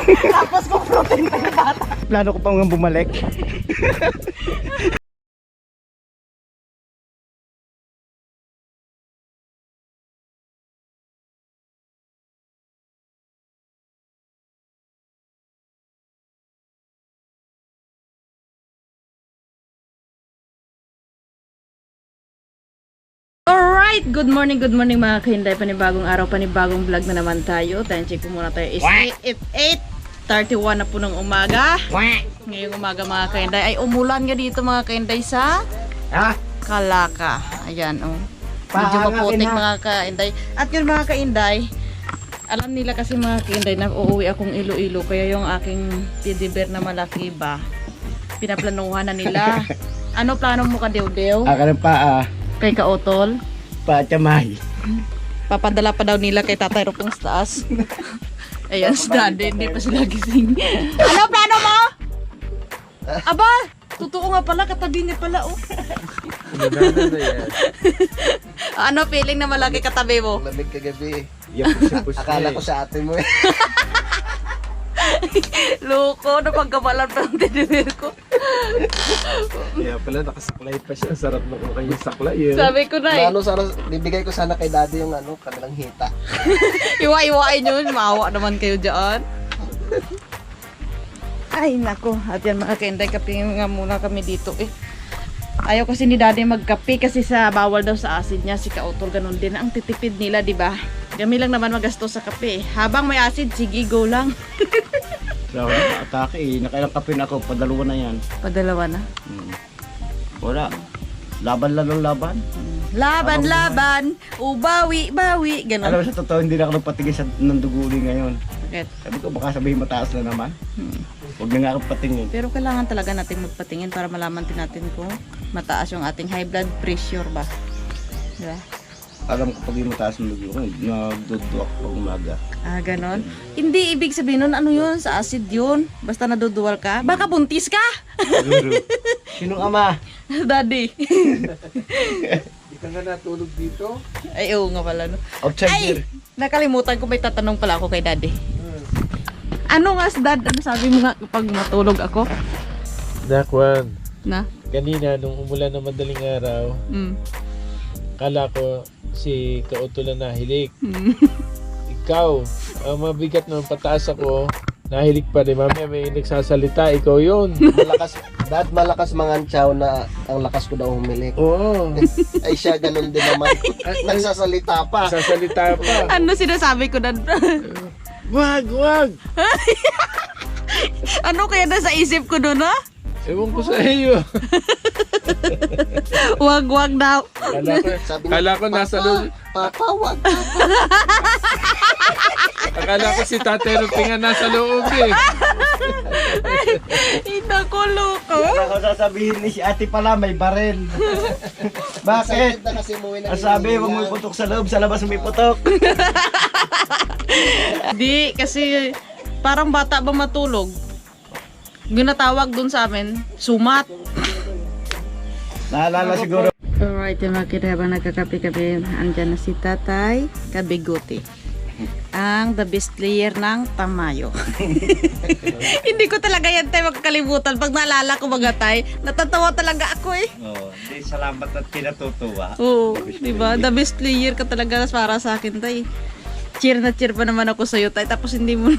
Tapos kung protein pa yung bata. Plano ko pang bumalik. Alright, good morning mga kahinday. Panibagong araw, panibagong vlog na naman tayo. Check ko muna tayo. Is 8:31 na po ng umaga. Ngayong umaga mga kahinday ay umulan nga dito mga kahinday sa Kalaka. Ayan oh. Medyo maputik mga kahinday. At yun mga kahinday, alam nila kasi mga kahinday na uuwi akong Iloilo. Kaya yung aking teddy bear na malaki ba, pinaplanuhan na nila. Ano plano mo ka, Dew-Dew? Akalan pa Kay Kaotol? Pachamay. Papadala pa daw nila kay Tatay Rupong sa taas. Ayan, si Daddy, hindi pa sila gising. Ano plano mo? Aba, totoo nga pala, katabi niya pala oh. Ano feeling na malaki katabi mo? Lamig kagabi. Akala Akala ko sa ate mo eh. Loko, napagkamalan pa ng teddy ko. Kaya pala nakasaklay pa siya. Sarap na kung kanyang saklay yun. Sabi ko na eh. Ano sana, bibigay ko sana kay daddy yung kanilang hita. Iwa-iwain yun, maawa naman kayo dyan. Ay nako, at yan mga kainday, kape nga muna kami dito eh. Ayaw kasi ni Daddy magkape kasi sa bawal daw sa acid niya, si Kautol ganun din. Ang titipid nila, di ba? Kami lang naman magastos sa kape. Habang may acid, sige go lang. Wala na atake eh. Nakailang kape na ako. Padalawa na yan. Padalawa na. Wala. Laban lang ng laban. Laban, ubawi, Alam ganun. mo sa totoo, hindi na ako nagpatingin sa nanduguli ngayon. Bakit? Sabi ko baka sabihin mataas na naman. Huwag na nga ako patingin. Pero kailangan talaga natin magpatingin para malaman din natin kung mataas yung ating high blood pressure ba. Diba? Alam ko pag yung mataas ng dugo ko, nagduduwak pag umaga. Ah, ganon. Hindi ibig sabihin nun, ano yun? Sa acid yun. Basta naduduwal ka. Baka buntis ka! Siguro. Sinong ama? Daddy. Di ka nga natulog dito? Ay, oo nga pala. No? Outside Ay! here. Nakalimutan ko, may tatanong pala ako kay Daddy. Ano nga, Dad? Ano sabi mo nga kapag matulog ako? Nakwan. Na? Kanina nung umulan ng madaling araw, kala ko si Kautol na nahilik. Ikaw, ang mabigat naman pataas ako, nahilik pa rin. Mamaya may nagsasalita, ikaw yun. Malakas mga antsaw na ang lakas ko daw humilik. Oo, Ay siya, ganun din naman. Nagsasalita pa. sasalita pa. Ano sinasabi ko, Dad? Wag, wag! Ano kaya nasa isip ko doon, ha? Ewan ko sa iyo. Wag daw. Kala ko nasa loob. Papa, wag. Akala ko si Tatay Rupi nga nasa loob eh. Inakulo ko. Ako sasabihin ni si ate pala may barel. Bakit? Na kasi umuwi ng Ang sabi, huwag mo iputok sa loob, sa labas mo iputok. Di, kasi parang bata ba matulog? Ginatawag dun sa amin, sumat. Naalala siguro. Alright, yung mga kid, habang nagkakape-kape, andyan na si Tatay Kabiguti. Ang the best player ng Tamayo. Hindi ko talaga yan tayo magkakalimutan. Pag naalala ko mga tay, natatawa talaga ako eh. Oo, salamat at pinatutuwa. Oo, diba? The best player ka talaga para sa akin tay. Cheer na cheer pa naman ako sa'yo tay. Tapos hindi mo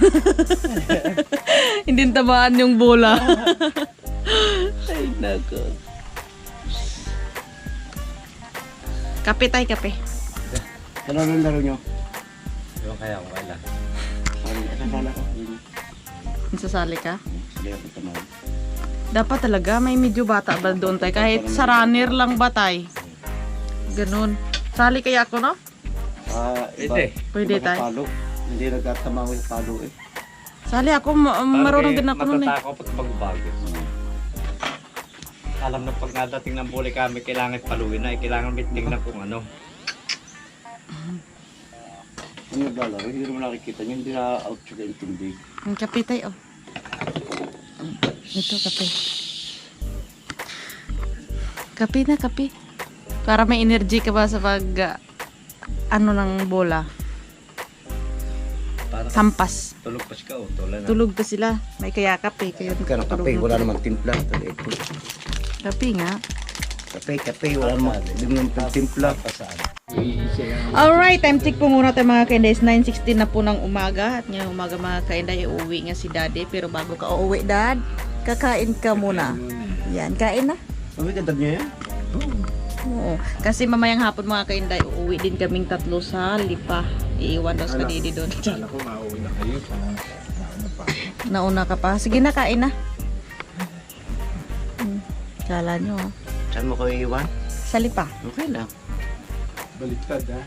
hindi tamaan yung bola. Ay nako. Kape tay, kape. Ano yung laro nyo? Ewan kaya ko wala. Nakakala ko. Sasali ka? Sige ako tumawa. Dapat talaga may medyo bata ba doon tay? Kahit sa runner lang ba tay? Ganun. Sali kaya ako no? Pwede. Pwede tay. Palo. Hindi nagtatamaw yung palo eh. Sali ako, marunong din ako nun eh. Matatakot at magbago. Alam na pag nadating ng buli kami, kailangan paluin na. Kailangan miting na kung ano. Ano naglalaro? Hindi naman nakikita nyo. Hindi na-out siya intindi. Ang kape tayo, oh. Ito, kape. Kape na, kape. Para may energy ka ba sa pag, ano ng bola. Para Hampas. Tulog pa siya, utolan na. Tulog pa sila. May kayakap eh. Kaya Kaya ng kape, wala namang timpla. Kape nga. Kape, wala namang timpla. Alright, time check po muna tayo mga kainday. 9:16 na po ng umaga. At ngayong umaga mga kainday, uuwi nga si daddy. Pero bago ka uuwi, dad, kakain ka muna. Yan, kain na. Ang ganda niya yan. Oo. Kasi mamayang hapon mga kainday, uuwi din kaming tatlo sa Lipa. Iiwan daw sa kadidi doon. Kala ko mauwi na kayo. Nauna ka pa. Sige na, kain na. Kala nyo. Saan mo ko iiwan? Sa Lipa. Okay lang. Baliktad ha.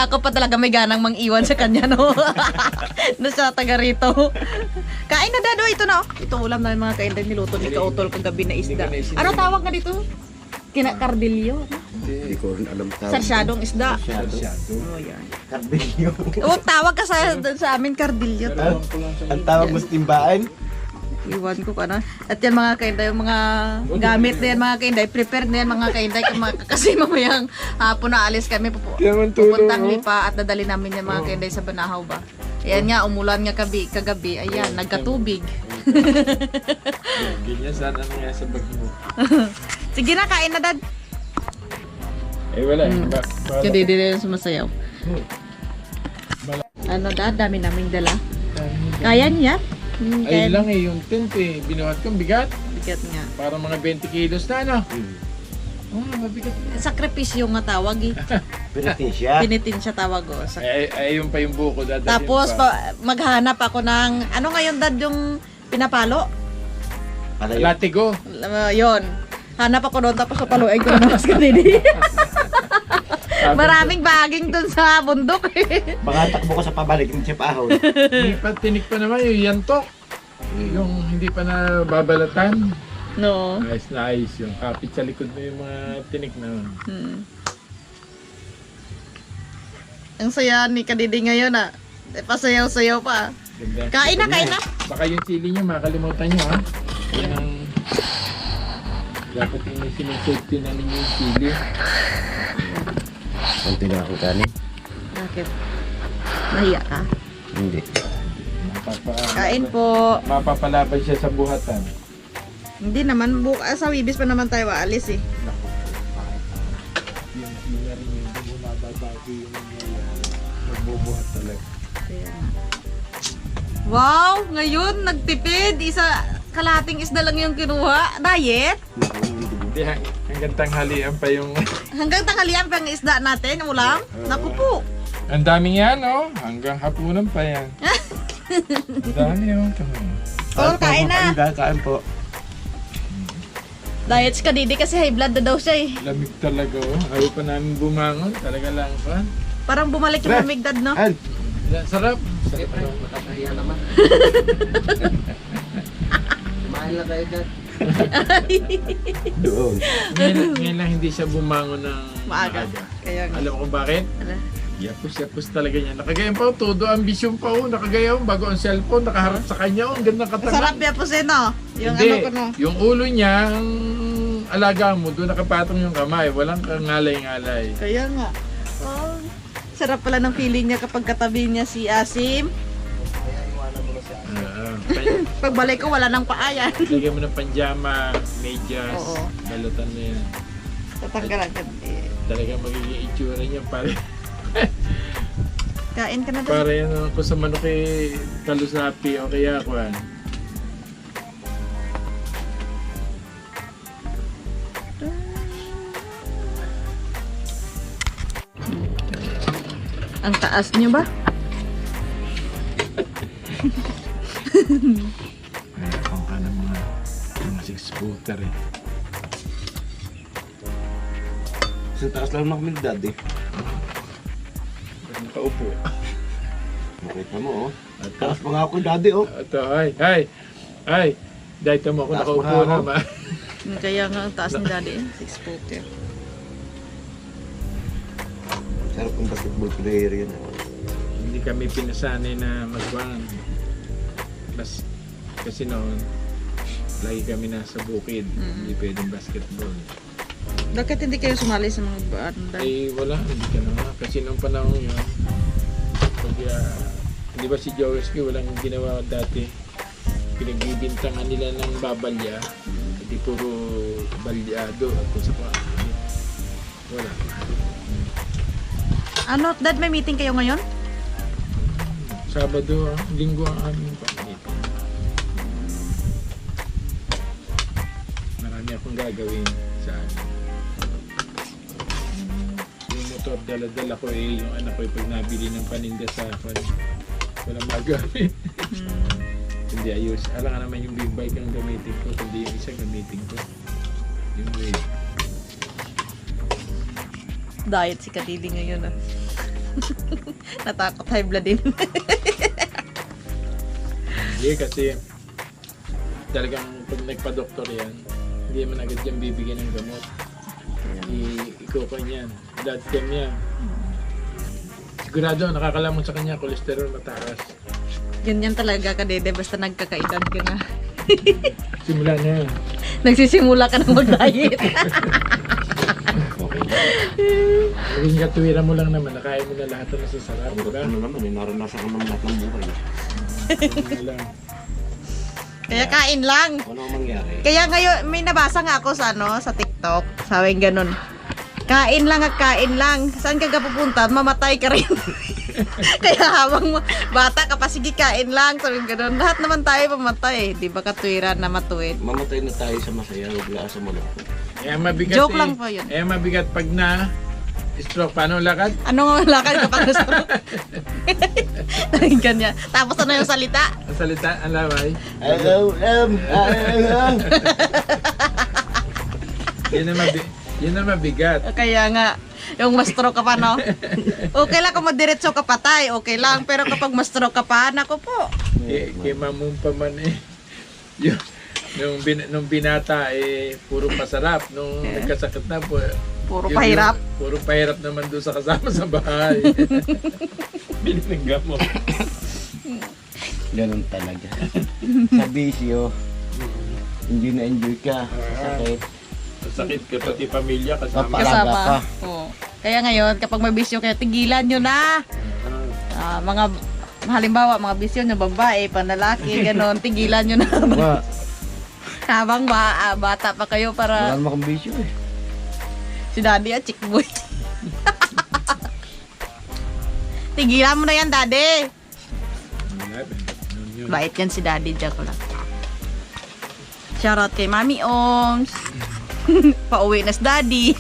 Ako pa talaga may ganang mang-iwan sa kanya, no? Na siya taga rito. Kain na, dado. Ito na, oh. Ito ulam na mga kainday. Niluto ni Kautol kagabi na isda. Ano tawag nga dito? Kinakardilyo. Hindi ko rin alam tawag. Sarsyadong isda. Masyado. Oh, yan. Kardilyo. Oh, tawag ka sa amin, kardilyo. Ang tawag mo sa timbaan? Iwan ko ka na. At yan mga kainday, yung mga gamit na yan mga kainday, prepared na yan mga kainday. Kasi mamayang hapon na alis kami pupuntang Lipa at dadali namin yan mga kainday sa Banahaw ba. Ayan nga, umulan nga kagabi. Ayan, nagkatubig. Ganyan sana nga sa bag mo. Sige na, kain na, dad. Eh wala. Hindi din sumasayaw. Ano, dad, dami naming dala. Kaya niya? Ayun lang eh, yung tent eh. Binuhat kong bigat. Bigat nga. Para mga 20 kilos na ano. Oh, mabigat. Sakripisyo nga tawag eh. Pinatin siya. Pinitin siya tawag oh. Ayun pa yung buko. Dadalhin Tapos pa. maghanap ako ng, ano ngayon dad yung pinapalo? Latigo. Yon. Hanap ako doon tapos papaluin ko na mas kanini. Maraming baging dun sa bundok eh. Baka takbo ko sa pabalik, hindi siya paahon. May patinik pa naman yung yantok. Yung hindi pa na babalatan. No. Nice na ayos yung kapit sa likod mo yung mga tinik na yun. Ang saya ni Kadidi ngayon ah. Pasayaw-sayaw pa. Ganda. Kain na. Baka yung sili nyo, makalimutan nyo ha. Yan ang... Dapat yung sinusafety na ninyo yung sili. Konti na ako kanin. Bakit? Nahiya ka? Hindi. Kain po. Mapapalaban siya sa buhatan. Hindi naman, bukas sa Wibis pa naman tayo aalis eh. Yung na rin yung bumababago yung magbubuhat talaga. Wow! Ngayon, nagtipid. Kalating isda lang yung kinuha. Diet? Hindi, hanggang tanghalian pa yung... Hanggang tanghalian pa ang isda natin, ulam. Naku po. Ang dami yan, oh. Hanggang hapunan pa yan. Ang dami, oh. Oh, kain na. Kain po. Diet si Kadidi kasi high blood na daw siya eh. Lamig talaga, oh. Ayaw pa namin bumangon. Talaga lang pa. Parang bumalik yung amigdad, no? An? Sarap. Sige pa, nakakahiya naman. Kumain lang kayo dyan. Doon. Ngayon lang hindi siya bumangon ng Maaga. Kaya nga. Alam mo kung bakit? Ano? Yapos talaga niya. Nakagayang pa, todo ambisyon pa, oh. Nakagayang bago ang cellphone, nakaharap sa kanya, oh. Ang ganda katangan. Sarap yan po siya, no? Yung Hindi, ano ko, no? yung ulo niya, ang alaga mo, doon nakapatong yung kamay. Walang kangalay-ngalay. Kaya nga. Oh, sarap pala ng feeling niya kapag katabi niya si Asim. Pagbalik ko, wala nang paayan. Lagyan mo ng panjama, medyas, Oo. balutan na yan. Tatanggalan ka. Talagang magiging itsura niya pare. Kain ka na doon. Para yan kung sa manok eh, talusapi o kaya kuhan. Ang taas niyo ba? Mayroon ka ng mga 6-footer eh. Sa taas lang ng humildad eh. Nakaupo. Nakita mo oh. Taas pa nga ako daddy oh. Ito, ay. Dahil mo ako Taas nakaupo pa nga ako. naman. Kaya nga ang taas ni Daddy. 6 foot eh. Sarap ng basketball player yan. Hindi kami pinasanay na magwan. Kasi noon, lagi kami nasa bukid. Hindi pwedeng basketball. Bakit hindi kayo sumali sa mga banda? Ay wala, hindi ka na nga. Kasi noong panahon yun, pag Kaya, di ba si Joweski walang ginawa dati? Pinagbibintangan nila ng babalya. Hindi puro balyado. At kung sa wala. Ano, Dad, may meeting kayo ngayon? Sabado, linggo ang aming pag-meeting. Marami akong gagawin sa akin. Yung motor, dala-dala ko yung anak ko pag nabili ng paninda sa akin. Walang magamit. Hindi ayos. Alam ka naman yung big bike ang gamitin ko, kundi yung isa gamitin ko. Yung way. Diet si Kadili ngayon ah. Natakot high blood din. Hindi kasi talagang pag nagpa-doktor yan, hindi man agad yan bibigyan ng gamot. Iko-kon yan. Blood chem yan. Sigurado, nakakalamon sa kanya, cholesterol mataas. Ganyan talaga Kadede, basta nagkakaedad ka na. Simula na yan. Nagsisimula ka na mag-diet. Maging katuwiran mo lang naman, nakain mo na lahat ng masasarap. Diba? Ano naman, naranasan ko naman lahat ng buhay. Ano lang. Kaya kain lang. Ano ang mangyari? Kaya ngayon, may nabasa nga ako sa sa TikTok. Sabi ganun. Kain lang at kain lang. Saan ka pupunta? Mamatay ka rin. Kaya habang bata ka pa, sige kain lang. Sabi ganun. Lahat naman tayo mamatay. Di ba katwiran na matuwid? Mamatay na tayo sa masaya, huwag lang sa malungkot. Eh, mabigat Joke lang po yun. Eh, mabigat pag na stroke. Paano lakad? Anong lakad kapag na-stroke? Ganyan. Tapos ano yung salita? Ang salita, ang laway. Hello, Yun na mabigat. Kaya nga, yung ma-stroke ka pa, no? Okay lang kung madiretso ka patay, okay lang. Pero kapag ma-stroke ka pa, nako po. Kay mamong pa man eh. Nung binata eh, puro pasarap. Nung nagkasakit na po, Puro pahirap. Puro pahirap naman doon sa kasama sa bahay. Binigyan mo. Ganun talaga. Sa bisyo, hindi na-enjoy ka. Sakit. Sakit ka pati pamilya kasama. Alaga ka. Oo. Kaya ngayon, kapag may bisyo kayo, tigilan nyo na. Mga, halimbawa, mga bisyo nyo, babae, panlalaki, gano'n, tigilan nyo na. Habang bata pa kayo para Wala naman akong bisyo eh. si daddy at chick boy. Tigilan mo na yan, daddy. Bait yan si daddy, joke lang. Shoutout kay Mami Oms. Pauwi na si daddy.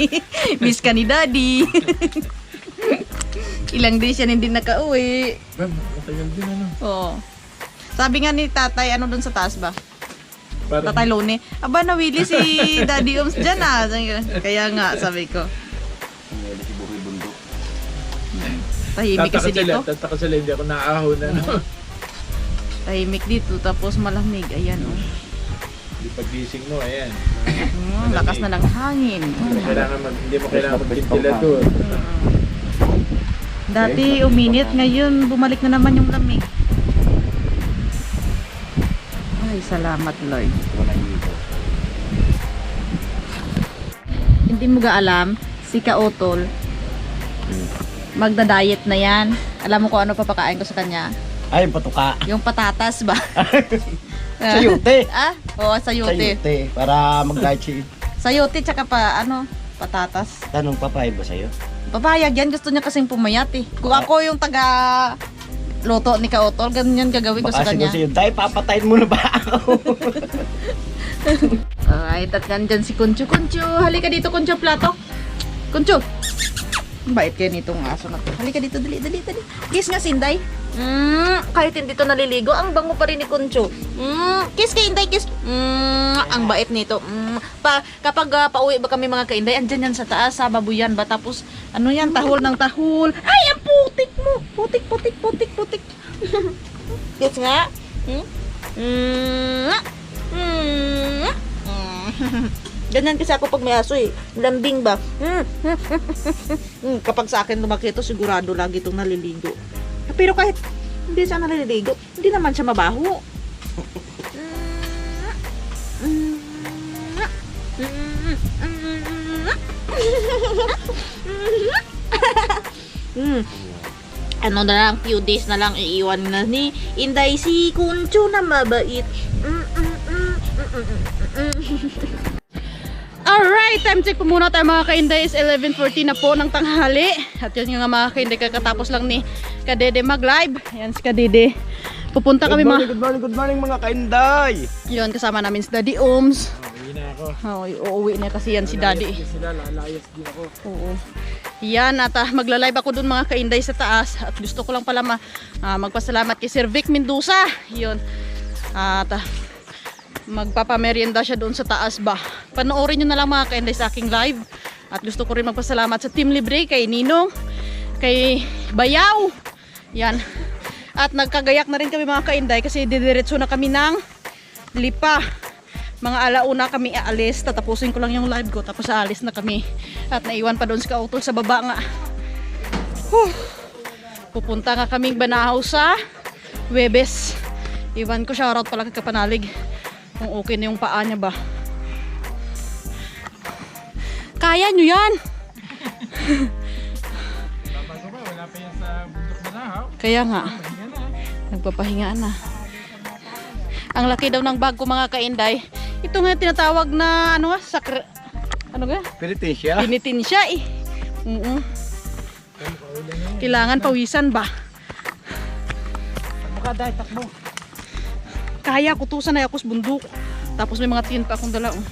Miss ka ni daddy. Ilang days yan hindi nakauwi. Matagal din ano. Oo. Sabi nga ni tatay, ano dun sa taas ba? Parang, Tatay Lone, aba nawili si Daddy Oms dyan ah. Kaya nga, sabi ko. Hindi si Bukoy Bundok. Tahimik kasi dito. Tataka sila, hindi ako naahon na. No? Tahimik dito, tapos malamig. Ayan oh. Di pagising mo, ayan. Lakas na ng hangin. Hindi mo kailangan mag-ventilador. Dati uminit, ngayon bumalik na naman yung lamig. Ay, salamat Lord. Wala dito. Hindi mo ga alam, si Kaotol, magda-diet na yan. Alam mo kung ano papakain ko sa kanya? Ay, patuka. Yung patatas ba? Sayote. Oo, sayote. Sayote. Para mag-diet siya. Sayote, tsaka pa, patatas. Tanong papayag ba sa'yo? Papayag yan, gusto niya kasing pumayat eh. Kung ako yung taga luto ni Kaotol, ganyan gagawin ko sa Baka kanya. sa'yo, dahil papatayin mo na ba ako? Alright, at nandyan si Kuncho. Kuncho, halika dito Kuncho, plato. Kuncho. Bait kayo nitong aso na to. Halika dito, dali. Kiss nga si Inday. Kahit hindi to naliligo, ang bango pa rin ni Kuncho. Kiss kay Inday, kiss. Ang bait nito. Kapag pauwi ba kami mga ka-Inday, andyan yan sa taas, sa babuyan ba? Tapos, ano yan, tahol ng tahol. Ay, ang putik mo. Putik. Kiss nga. Ganyan kasi ako pag may aso eh. Lambing ba? Kapag sa akin lumaki ito, sigurado lagi itong naliligo. Pero kahit hindi siya naliligo, hindi naman siya mabaho. ano na lang, few days na lang iiwan na ni Inday si Kuncho na mabait. Alright, time check po muna tayo mga ka-Inday. Is 11:40 na po ng tanghali. At yun nga mga ka-Inday, kakatapos lang ni Kadede mag-live. Yan si Kadede. Pupunta kami Good morning mga kainday. Yun, kasama namin si Daddy Oms. Uwi na ako. Uuwi na kasi yan si Daddy. Sila, lalayas din ako. Oo. Yan, at magla-live ako dun mga ka-Inday sa taas. At gusto ko lang pala magpasalamat kay Sir Vic Mendoza. Yun. At magpapamerienda siya doon sa taas ba. Panoorin nyo na lang mga ka-Inday sa aking live. At gusto ko rin magpasalamat sa Team Libre, kay Ninong, kay Bayaw. Yan. At nagkagayak na rin kami mga ka-Inday kasi didiretso na kami ng Lipa. Mga alauna kami aalis. Tatapusin ko lang yung live ko tapos aalis na kami. At naiwan pa doon si Kautol sa baba nga. Pupunta nga kaming Banahaw sa Webes. Iwan ko, shoutout pala kay Kapanalig. Kung okay na yung paa niya ba. Kaya nyo yan! Bago ba, wala pa yan sa bundok Banahaw. Kaya nga. Nagpapahinga na. Ang laki daw ng bag ko mga ka-Inday. Ito nga yung tinatawag na ano nga, ano nga? Penitensya. Penitensya eh. Kailangan pawisan ba? Makaday takbo. Kaya kutusan na ako sa bundok. Tapos may mga tin pa akong dala. Oh.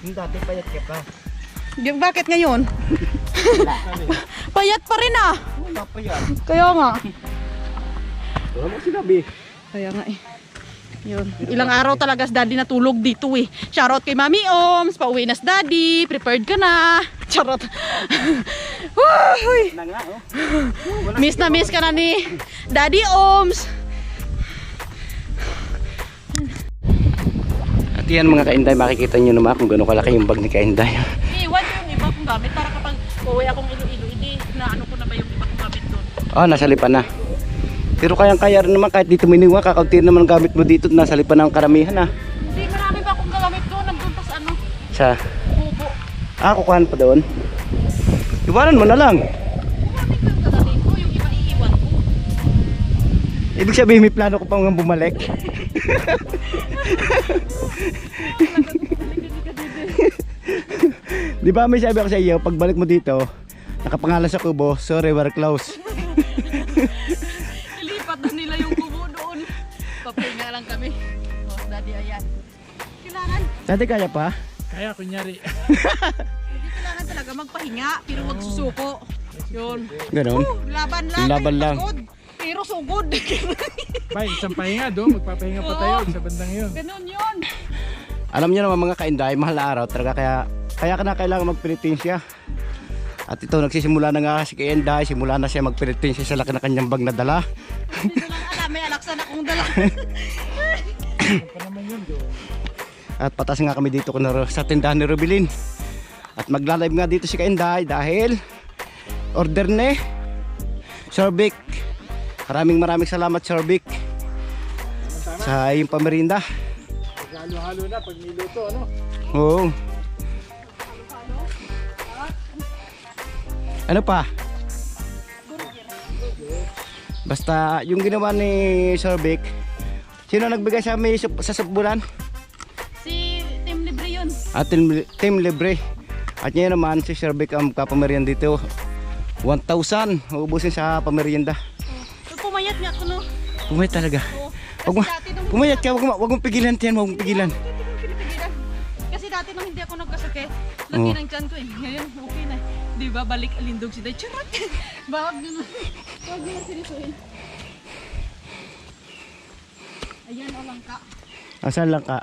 Yung dati payat ka pa. Bakit ngayon? Payat pa rin ah. Wala pa yan. Kaya nga. Wala mo sinabi. Kaya nga eh. Yun. Ilang araw talaga si Daddy natulog dito eh. Shoutout kay Mami Oms. Pauwi na si Daddy. Prepared ka na. Charot. Uy. Na nga oh. Miss na miss ka na ni Daddy Oms. At yan mga kainday, makikita nyo naman kung gano'ng kalaki yung bag ni kainday. Iwan ko yung iba kong gamit para kapag uwi akong Iloilo, hindi na ano ko na ba yung iba kong gamit doon. Oh, nasa lipan na. Pero kayang-kaya rin naman kahit dito miniwa, kakaunti naman gamit mo dito, nasa lipan ng karamihan ah. Hindi, marami pa akong gamit doon. Nandun pa sa ano, Sa, kubo. kukuhan pa doon. Iwanan mo na lang. Marami ko yung dala dito, yung iba iiwan ko. Ibig sabihin may plano ko pang bumalik. Di ba may sabi ako sa iyo, pagbalik mo dito, nakapangalan sa kubo, sorry, we're close. Ilipat na nila yung kubo doon. Papahinga lang kami. Oh, Daddy, ayan. Kailangan, Dati kaya pa? Kaya kunyari. hindi kailangan talaga magpahinga, pero wag susuko. Yun. Ganon. Laban lang. Laban kahit lang. pagod, pero sugod. Bay, isang pahinga doon. Magpapahinga pa tayo sa bandang yun. Ganun yun. Alam niyo naman mga kainday, mahal na araw talaga, kaya ka na kailangan magpenitensya. At ito, nagsisimula na nga si kainday, simula na siya magpenitensya sa laki na kanyang bag na dala. Hindi ko lang alam, may alaksan akong dala. Pa naman yun doon. At patas nga kami dito sa tindahan ni Rubilin. At magla-live nga dito si kainday dahil order ni Sir Vic. Maraming salamat Sir Vic sa iyong pamerinda. Halo-halo na pag niluto, ano? Oo. Ano pa? Basta yung ginawa ni Sir Vic. Sino nagbigay sa amin sa sabulan? Si Team Libre yun. At Team Libre. At ngayon naman si Sir Vic ang kapamerienda dito. 1,000 uubusin sa pamerienda. Pumayat nga ako no. Pumayat talaga. Kasi Wag mo, dati nung pumayat ka, wag mong pigilan yan, wag mong pigilan. pinipigilan. Kasi dati nung hindi ako nagkasakit, lagi ng tiyan ko eh. Ngayon, okay na. Di ba, balik alindog si Day. Charot! Bawag nyo na sinisuhin. Ayan, o langka. Asan lang ka?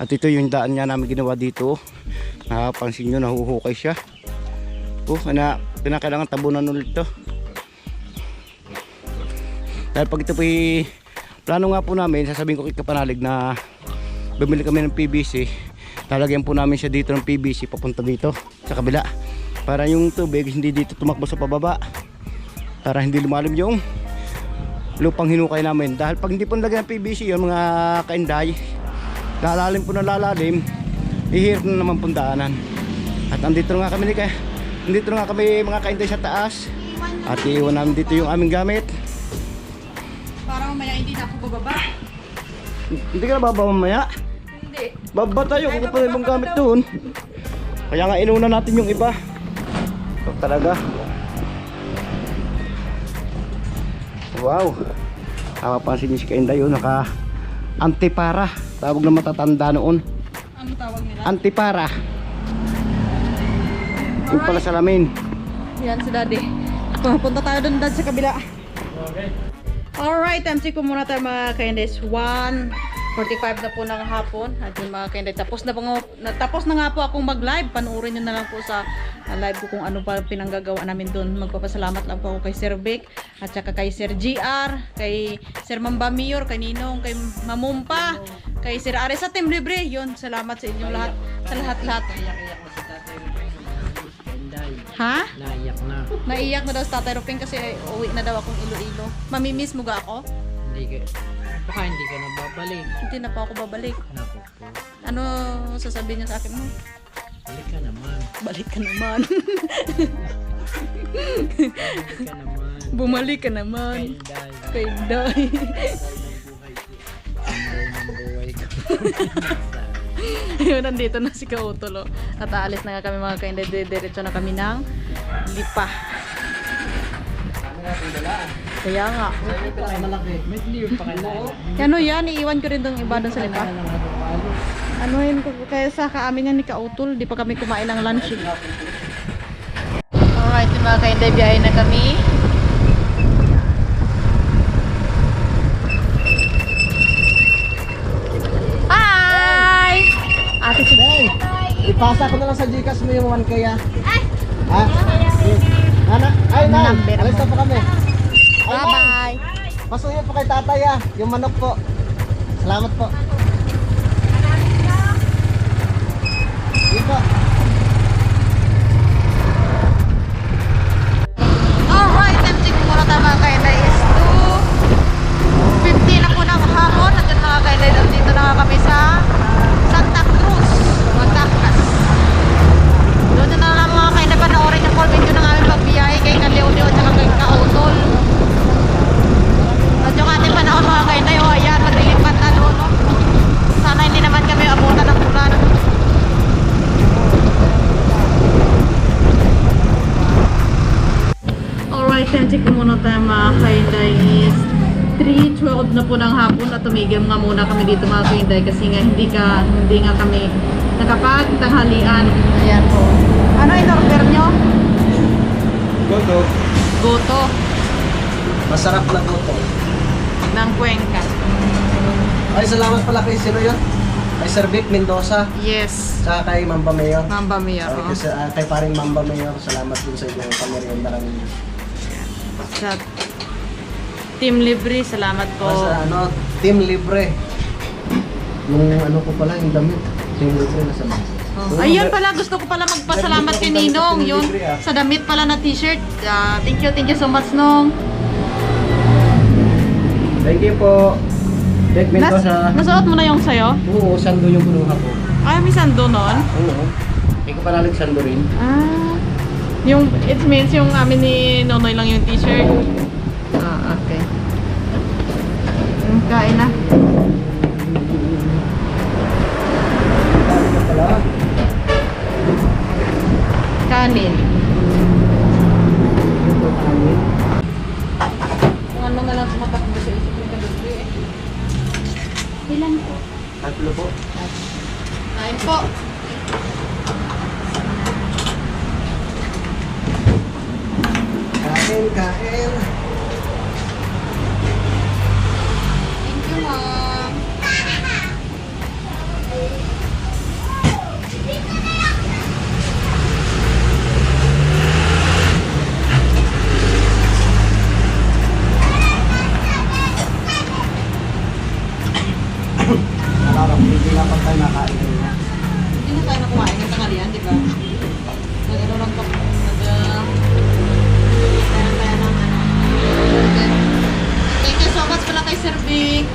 At ito yung daan niya namin ginawa dito. Nakapansin nyo, nahuhukay siya. Pinakailangan tabunan ulit to. Dahil pag ito po plano nga po namin, sasabihin ko kay Kapanalig na bumili kami ng PVC. Lalagyan po namin siya dito ng PVC papunta dito sa kabila. Para yung tubig hindi dito tumakbo sa pababa. Para hindi lumalim yung lupang hinukay namin. Dahil pag hindi po nalagyan ng PVC yun mga kainday, lalalim po na lalalim, ihirap na naman pong daanan. At andito na nga kami mga kainday sa taas. At iiwan namin dito yung aming gamit. Para mamaya hindi na ako bababa. Hindi ka na bababa mamaya? Hindi. Baba tayo kung pa ibang gamit doon. Kaya nga inuna natin yung iba. So, talaga. Wow. Kapapansin niyo si Kainday yun, naka antipara. Tawag na matatanda noon. Ano tawag nila? Antipara. Yung pala salamin. Yan si Daddy. Punta tayo doon sa kabila. Okay. Alright, MC ko muna tayo mga kaindes. 1:45 na po ng hapon. At yung mga kaindes, tapos na nga po akong mag-live. Panuorin nyo na lang po sa live ko kung ano pa pinanggagawa namin doon. Magpapasalamat lang po ako kay Sir Vic, at saka kay Sir GR, kay Sir Mamba Mayor, kay Ninong, kay Mamumpa, kay Sir Ares sa Team Libre. Yun, salamat sa inyong lahat. Sa lahat-lahat. Ha? Naiyak na. Naiyak na daw si Tatay Ruping kasi uwi na daw akong Iloilo. Mamimiss mo ga ako? Hindi ka, baka hindi ka na babalik. Hindi na pa ako babalik. Naku po. Ano sasabihin niya sa akin mo? Balik ka naman. Balik ka naman. Balik ka naman. Bumalik ka naman. Kay Day. Kay Day. Ang buhay ko. Ayun, nandito na si Kautol. At aalis na nga kami mga kainday. Diretso na kami ng Lipa. Kaya nga. May clear pa kayo. Ano yan? Iiwan ko rin itong iba doon sa Lipa. Ano yun? Kaya sa kaamin nga ni Kautol, di pa kami kumain ng lunch. Alright, mga kainday, biyahe na kami. Hi! Ate si Ipasa ko na lang sa Gcash mo yung 1K ah. Ha? Nana? Ay, Nay! Number Alis na po kami. Ay, Nay! Bye-bye! Pasuyo po kay tatay ah. Yung manok po. Salamat po. Sige po. Alright, MC ko muna tayo mga kainday is 2:50 na po ng hapon. At yun mga kainday, dito na nga kami sa Santa Cruz, Batangas. Doon na lang mga kainday, panoorin yung full video ng aming pagbiyahe kay Kaleo at saka kay Kautol. At yung ating panahon mga kainday, oh ayan, maglilipat na doon. No? Sana hindi naman kami abutan ng ulan. Alright, check ko muna tayo mga kainday is 3:12 na po ng hapon at tumigil nga muna kami dito mga kainday kasi nga hindi nga kami nakapagtanghalian. Ayan po. Ano in-order nyo? Goto. Goto Masarap na goto. ng Cuenca. Ay, salamat pala kay sino yun? Kay Sir Vic Mendoza. Yes. Saka kay Mamba Mayor. Mamba Mia. Ay, kasi, kay paring Mamba Mayor, salamat din sa inyong pamerienda kanina. Sa Team Libre, salamat po. Sa Team Libre. Yung ano ko pala, yung damit. Team Libre na sa Oh. Ayun pala, gusto ko pala magpasalamat kay Ninong. Yun, sa damit pala na t-shirt. Thank you so much, Nong. Thank you po. Vic Mendoza. Nasuot mo na yung sayo? Oo, sando yung kunuha ko. Ay, may sando nun? Oo. Hindi ko pala sando rin. Yung, it means yung amin ni Nonoy lang yung t-shirt. Okay. Kain na. Kanin. Kung ano na lang sumatakbo sa isip ni Kadugli eh. Ilan po? Tatlo po. Kain po. Kain. Thank you, Mom. Hindi lang pa tayo nakain. Hindi na tayo na kumain ng tanghalian, di ba? Nag-ano lang po. Thank you so much pala kay Sir Vic.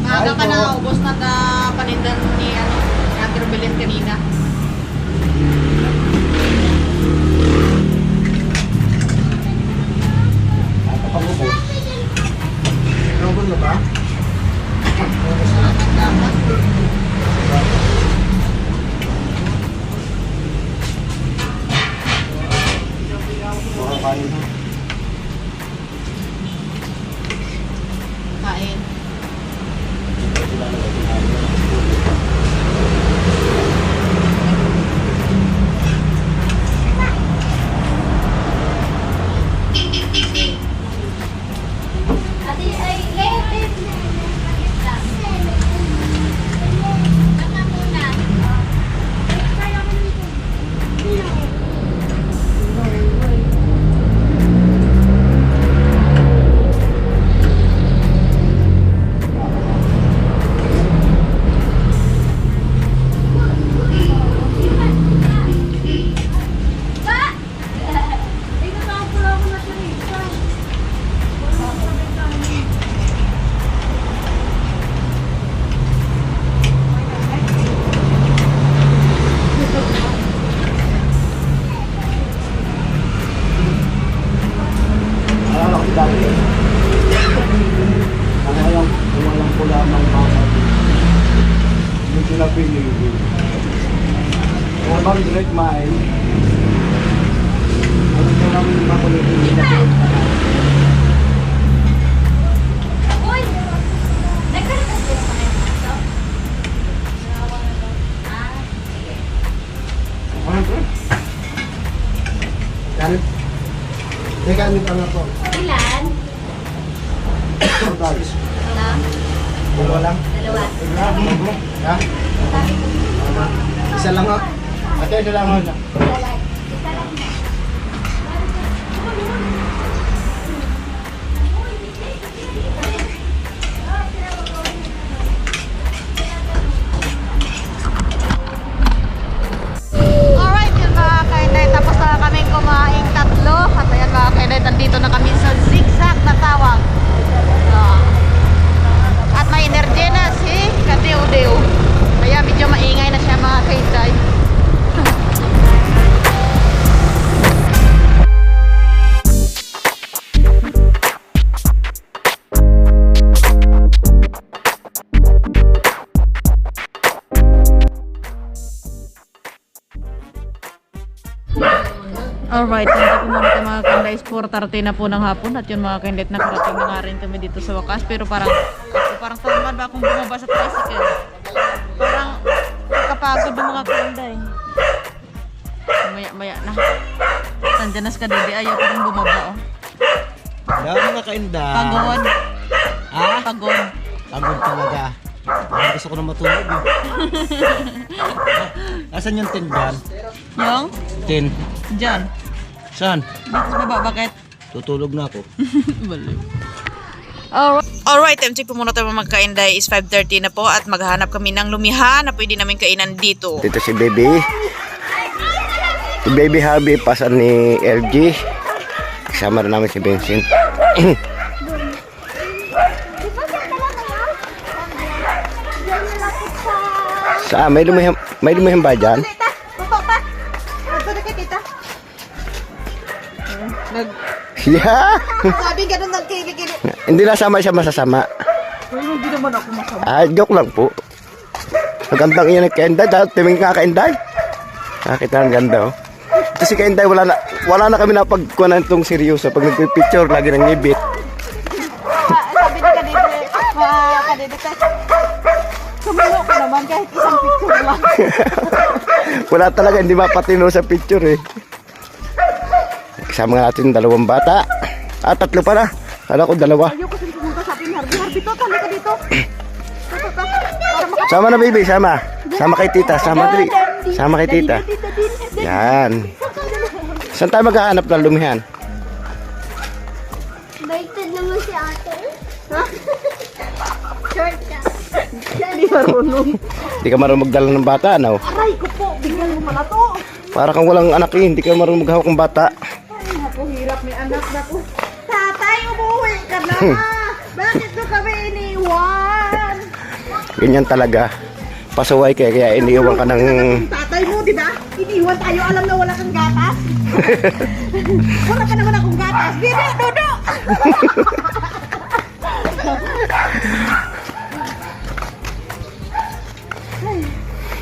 Maaga ka na, ubos na panindan ni kain ha. Kain. Ano ko dati? Ano yung pula ng mga hindi sila pinili. Kaya bang direct mine? Ano ka namin makulitin nila? Ano ko? Ganit. May ganit ang ako. Ilan? Guys. Ilan? Dalawa lang. Dalawa. Ha? Isa lang ha. Ate, ito lang ako. Alright, yun mga kainday. Tapos na kaming kumaing tatlo. At ayan mga kainday, nandito na kami sa zigzag na tawag. At may energy na si Katiudiw. Kaya medyo maingay na siya mga kainday. Alright, nandito po muna tayo mga kandays, 4:30 na po ng hapon. At yun mga kandays, nakarating na nga rin kami dito sa wakas. Pero parang tamad ba akong bumaba sa tricycle? Parang kapagod ng mga kanday. Maya na. Nandiyan na si Kadede, ayaw pa rin bumaba oh. Dami mga kainda. Pagod. Ha? Pagod. Pagod talaga. Parang gusto ko na matulog eh. Asan yung tin dyan? Yung? Tin. Diyan. Saan? Dito sa baba, bakit? Tutulog na ako. Baliw. Alright, time check po muna tayo mga kainday. Is 5:30 na po at maghahanap kami ng lumihan na pwede namin kainan dito. Dito si Baby. Si Baby Habi, pasan ni LG. Kasama rin namin si Vincent. Saan? May lumihan ba dyan? Yeah! Sabi ganun ng kilikili. Hindi nasama siya masasama. Hindi naman ako masama. Ah, joke lang po. Magandang iyan ng Kainday. Dahil timing ka Kainday. Nakakita ang ganda oh. Kasi Kainday, wala na kami napagkuha na itong seryoso. Pag nagpipicture, lagi nang ngibit. Sabi ni Kadede, sumulo ko naman kahit isang picture lang. Wala talaga, hindi mapatino sa picture eh. Kasama nga natin 2 bata. Ah, 3 pala. Kala ko 2. Ayoko kasi pumunta sa atin, Harvey to, tali ka dito. Sama na baby, sama. Sama kay tita, sama dali. Sama kay tita. Yan. Saan tayo maghahanap ng lumihan? Baited naman si ate. Short ka. Hindi marunong. Hindi ka marunong magdala ng bata, ano? Aray ko po, bigyan mo mala to. Para kang walang anak eh, hindi ka marunong maghawak ng bata. Ay, naku, hirap may anak na ko. Tatay, umuwi ka na. Bakit ko kami iniwan? Ganyan talaga. Pasaway kaya iniiwan ka ng... Tatay mo, di ba? Iniwan tayo, alam na wala kang gatas. Wala pa naman akong gatas. Bibi, Dodo! Ay,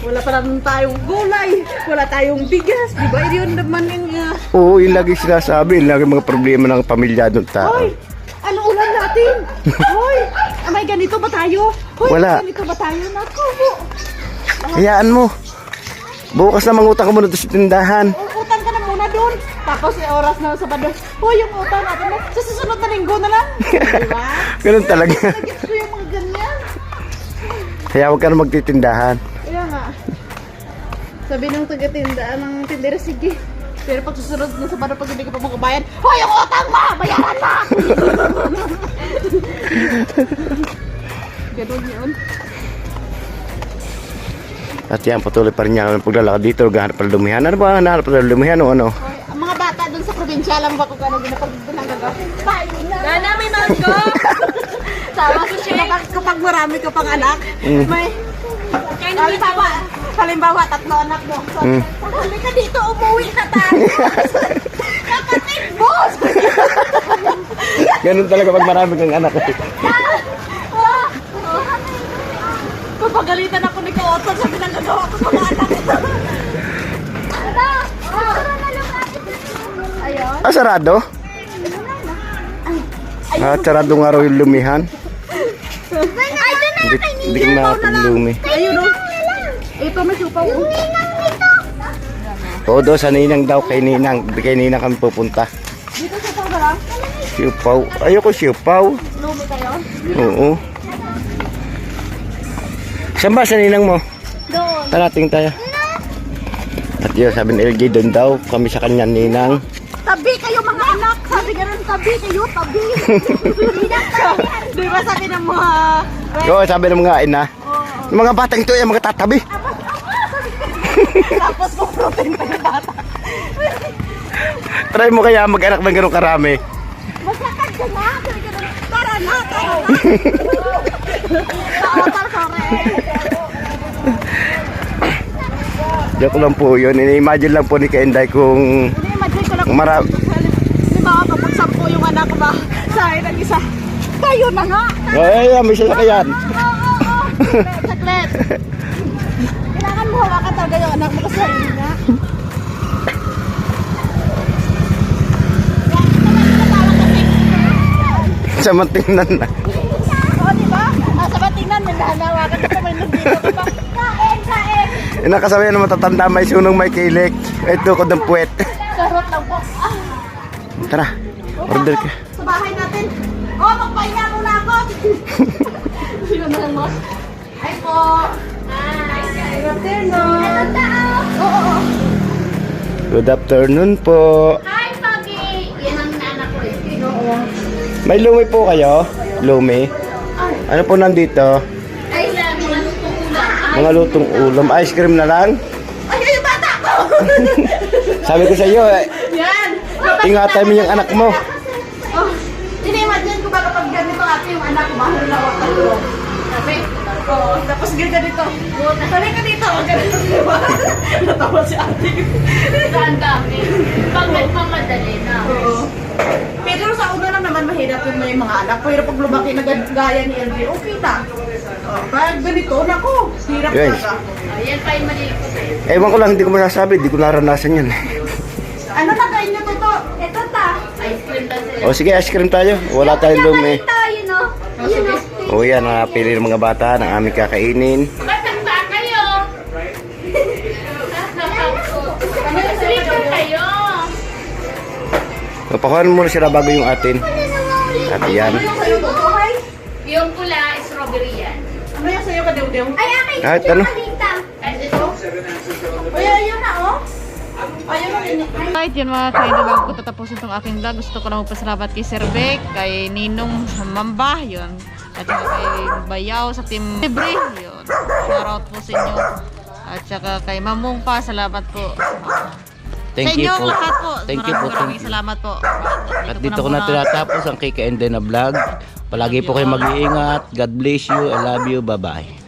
wala pa lang tayong gulay, wala tayong bigas, di ba? Yun naman yung... Oo, yun lagi sinasabi. Yun lagi mga problema ng pamilya ng tao. Hoy! Ano ulam natin? Hoy! May ganito ba tayo? Hoy, Wala. may ganito ba tayo? Naku po! Hayaan mo. Bukas na mangutang ka muna doon sa tindahan. Utang ka na muna doon. Tapos oras na sa bado. Hoy, yung utang natin mo. Sa susunod na linggo na lang. Di ba? Ganun talaga. Nagets ko yung mga ganyan. Kaya huwag ka na magtitindahan. Kaya nga. Sabi ng taga-tindaan ng tindera, sige. Pero pag susunod na sa bado, pag hindi ka pa makabayan, hoy, yung utang mo! Bayaran mo! Ganun yun. At yan, patuloy pa rin niya ang paglalakad dito. Gahanap pala lumihan. Ano ba? Nahanap pala lumihan o ano? Hoy, ang mga bata doon sa probinsya, alam ba kung ano ginapagdito ng gagawin? Bayo na! Nana, may mango! Sama ko siya kapag marami ka pang anak, may halimbawa 3 anak mo. So, hali ka dito, umuwi na tayo. Kapatid, boss! Ganun talaga pag marami kang anak. Papagalitan ako ni Kaoton sa pinagagawa ko sa mga anak. Ayun. Ah, sarado? Ah, sarado nga raw yung lumihan. Hindi ka makapag-lumi. Ayun o. Ito may supaw. Oo, doon sa Ninang daw. Kay Ninang. Kay Ninang kami pupunta. Dito sa supaw lang. Siupaw. Ayoko siupaw. Lumi kayo. Oo. Saan ba sa Ninang mo? Doon. Tara, tingin tayo. At yun, sabi ni LJ doon daw. Kami sa kanya Ninang. Tabi kayo mga anak. Sabi ganun, tabi kayo, tabi. Di ba sabi ng mga... Oo, sabi ng mga ina. Yung mga batang ito ay mga tatabi. Tapos kung protein pa yung bata. Try mo kaya mag-anak ng ganun karami. Magsakad ka na. Sabi ganun, tara na, tara na. Taotar ko rin. Joke lang po yun. Ini-imagine lang po ni Kainday kung Ini-imagine ko lang marami. Di ba kapag 10 yung anak ko ba? Sa akin ang isa. Kayo na nga. Ay, may sasakyan. Saglit. Kailangan mo hawakan talaga yung anak mo kasi hindi nga. Samantingnan na. Oo, di ba? Sa batingnan, may nahawakan ka pa, may nandito ka pa. Kain, kain. Inakasabi ng matatanda, may sunong, may kilik. May tukod ng puwet. Sarot lang po. Tara, order ka. Sa bahay natin. Oh, magpahinga muna ako. Sino na lang mo? Hi po. Hi. Good afternoon. Oo. Good afternoon po. Hi, Pagi! Yan ang anak ko eh. Oo. May lumi po kayo? Lumi? Ano po nandito? Ay, sabi nga nung ulam. Mga lutong ulam. Ice cream na lang? Ay, yung bata ko! Sabi ko sa iyo, Yan! ingatan mo yung anak mo. Oh, ini-imagine ko ba kapag ganito ate yung anak ko, mahal na ako. Sabi? Oo, tapos ganito. Sabi ka dito, wag ganito, di ba? Natawa si ate. Saan kami? Pag nagmamadali na. Oo. Pero sa una lang naman mahirap yung may mga anak. Pero pag lumaki na gaya ni LJ, okay na. Oh, pag ganito, naku, hirap Yes. talaga. Yan pa yung malikot eh. Ewan ko lang, hindi ko masasabi. Hindi ko naranasan yan. Ano na kain niyo to? Ito ta. Ice cream lang sila. O sige, ice cream tayo. Wala tayong lumi. Tayo, no? O yan, pili ng mga bata ng aming kakainin. Matanda kayo! Sleeper kayo! Papakuhan muna sila bago yung atin. At yan. Ano yung sa'yo to? Okay? Yung pula, strawberry yan. Ano yung sa'yo ka, Dew-Dew? Ay, akin! Kahit ano. Ay, ito? Ay, ayun na, oh. Ayun na, ini. Alright, yun mga kaido, bago ko tatapusin itong aking vlog, gusto ko lang magpasalamat kay Sir Beck, kay Ninong Mamba, yun. At saka kay Bayaw sa Team Libre, yun. Shoutout po sa inyo. At saka kay Mamong pa, salamat po. Sa inyo lahat po. Maraming salamat po. At dito ko na tinatapos ang KKND na vlog. Palagi po kayo mag-iingat. God bless you. I love you. Bye-bye.